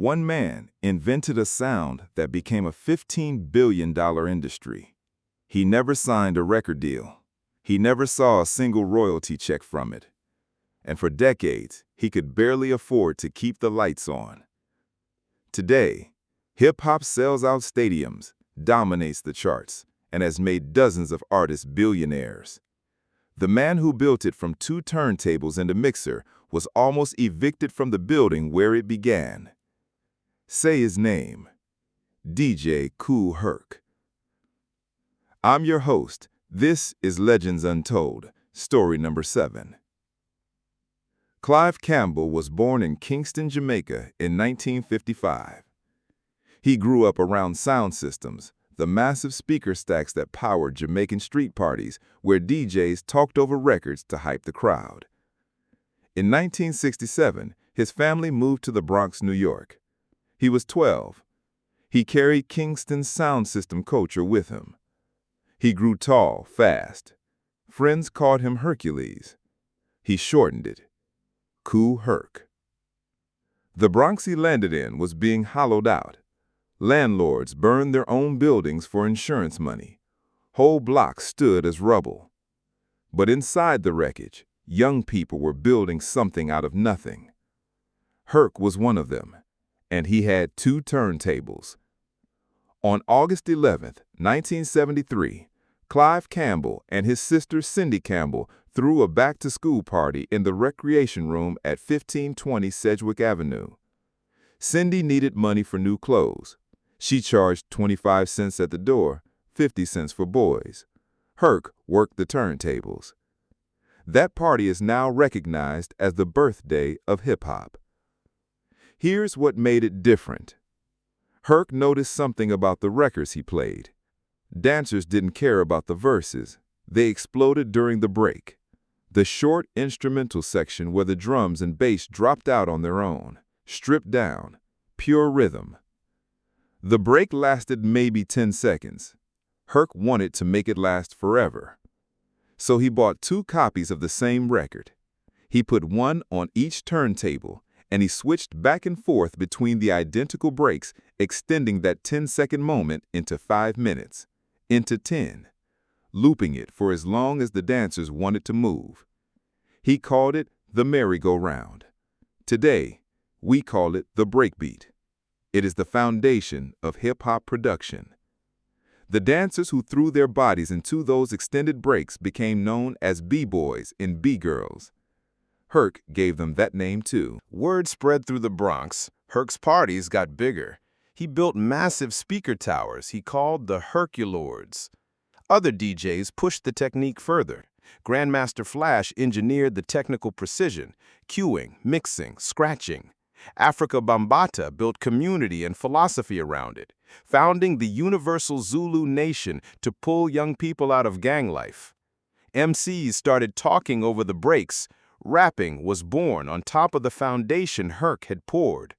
One man invented a sound that became a $15 billion industry. He never signed a record deal. He never saw a single royalty check from it. And for decades, he could barely afford to keep the lights on. Today, hip-hop sells out stadiums, dominates the charts, and has made dozens of artists billionaires. The man who built it from 2 turntables and a mixer was almost evicted from the building where it began. Say his name, DJ Kool Herc. I'm your host. This is Legends Untold, story number 7. Clive Campbell was born in Kingston, Jamaica in 1955. He grew up around sound systems, the massive speaker stacks that powered Jamaican street parties where DJs talked over records to hype the crowd. In 1967, his family moved to the Bronx, New York. He was 12. He carried Kingston's sound system culture with him. He grew tall, fast. Friends called him Hercules. He shortened it, Kool Herc. The Bronx he landed in was being hollowed out. Landlords burned their own buildings for insurance money. Whole blocks stood as rubble. But inside the wreckage, young people were building something out of nothing. Herc was one of them, and he had 2 turntables. On August 11, 1973, Clive Campbell and his sister Cindy Campbell threw a back-to-school party in the recreation room at 1520 Sedgwick Avenue. Cindy needed money for new clothes. She charged 25 cents at the door, 50 cents for boys. Herc worked the turntables. That party is now recognized as the birthday of hip-hop. Here's what made it different. Herc noticed something about the records he played. Dancers didn't care about the verses. They exploded during the break, the short instrumental section where the drums and bass dropped out on their own, stripped down, pure rhythm. The break lasted maybe 10 seconds. Herc wanted to make it last forever. So he bought 2 copies of the same record. He put one on each turntable, and he switched back and forth between the identical breaks, extending that 10-second moment into 5 minutes, into 10, looping it for as long as the dancers wanted to move. He called it the merry-go-round. Today, we call it the breakbeat. It is the foundation of hip-hop production. The dancers who threw their bodies into those extended breaks became known as B-boys and B-girls. Herc gave them that name too. Word spread through the Bronx. Herc's parties got bigger. He built massive speaker towers he called the Herculords. Other DJs pushed the technique further. Grandmaster Flash engineered the technical precision, cueing, mixing, scratching. Africa Bambaataa built community and philosophy around it, founding the Universal Zulu Nation to pull young people out of gang life. MCs started talking over the breaks. Rapping was born on top of the foundation Herc had poured.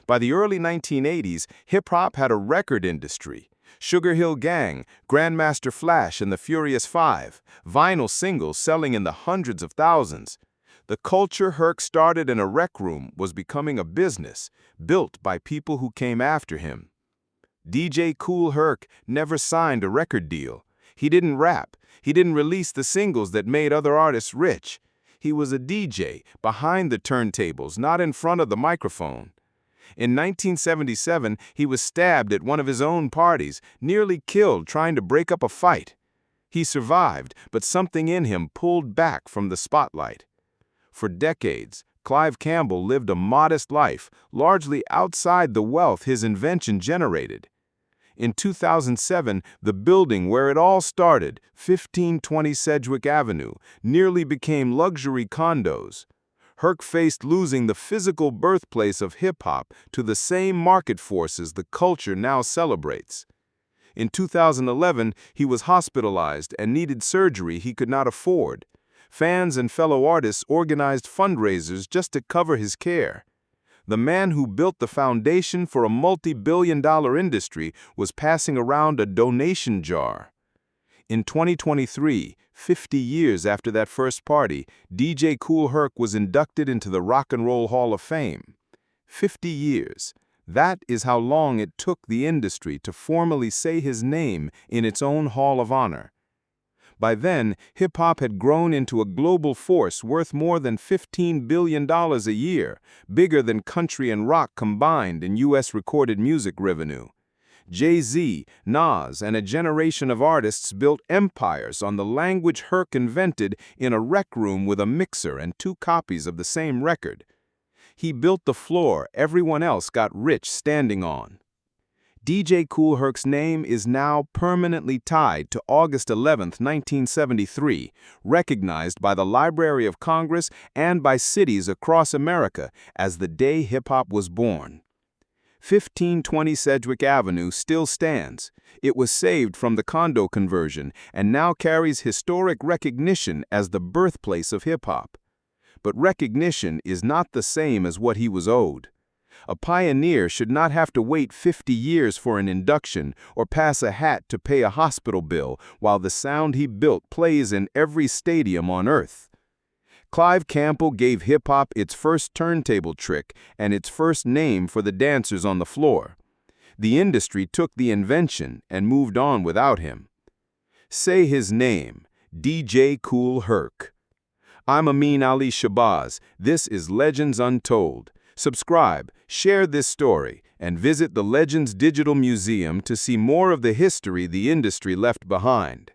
By the early 1980s, hip-hop had a record industry. Sugar Hill Gang, Grandmaster Flash and the Furious Five, vinyl singles selling in the hundreds of thousands. The culture Herc started in a rec room was becoming a business, built by people who came after him. DJ Kool Herc never signed a record deal. He didn't rap. He didn't release the singles that made other artists rich. He was a DJ behind the turntables, not in front of the microphone. In 1977, he was stabbed at one of his own parties, nearly killed trying to break up a fight. He survived, but something in him pulled back from the spotlight. For decades, Clive Campbell lived a modest life, largely outside the wealth his invention generated. In 2007, the building where it all started, 1520 Sedgwick Avenue, nearly became luxury condos. Herc faced losing the physical birthplace of hip-hop to the same market forces the culture now celebrates. In 2011, he was hospitalized and needed surgery he could not afford. Fans and fellow artists organized fundraisers just to cover his care. The man who built the foundation for a multi-billion-dollar industry was passing around a donation jar. In 2023, 50 years after that first party, DJ Kool Herc was inducted into the Rock and Roll Hall of Fame. 50 years. That is how long it took the industry to formally say his name in its own Hall of Honor. By then, hip-hop had grown into a global force worth more than $15 billion a year, bigger than country and rock combined in U.S. recorded music revenue. Jay-Z, Nas, and a generation of artists built empires on the language Herc invented in a rec room with a mixer and 2 copies of the same record. He built the floor everyone else got rich standing on. DJ Kool Herc's name is now permanently tied to August 11, 1973, recognized by the Library of Congress and by cities across America as the day hip-hop was born. 1520 Sedgwick Avenue still stands. It was saved from the condo conversion and now carries historic recognition as the birthplace of hip-hop. But recognition is not the same as what he was owed. A pioneer should not have to wait 50 years for an induction or pass a hat to pay a hospital bill while the sound he built plays in every stadium on earth. Clive Campbell gave hip-hop its first turntable trick and its first name for the dancers on the floor. The industry took the invention and moved on without him. Say his name, DJ Kool Herc. I'm Amin Ali Shabazz. This is Legends Untold. Subscribe, share this story, and visit the Legends Digital Museum to see more of the history the industry left behind.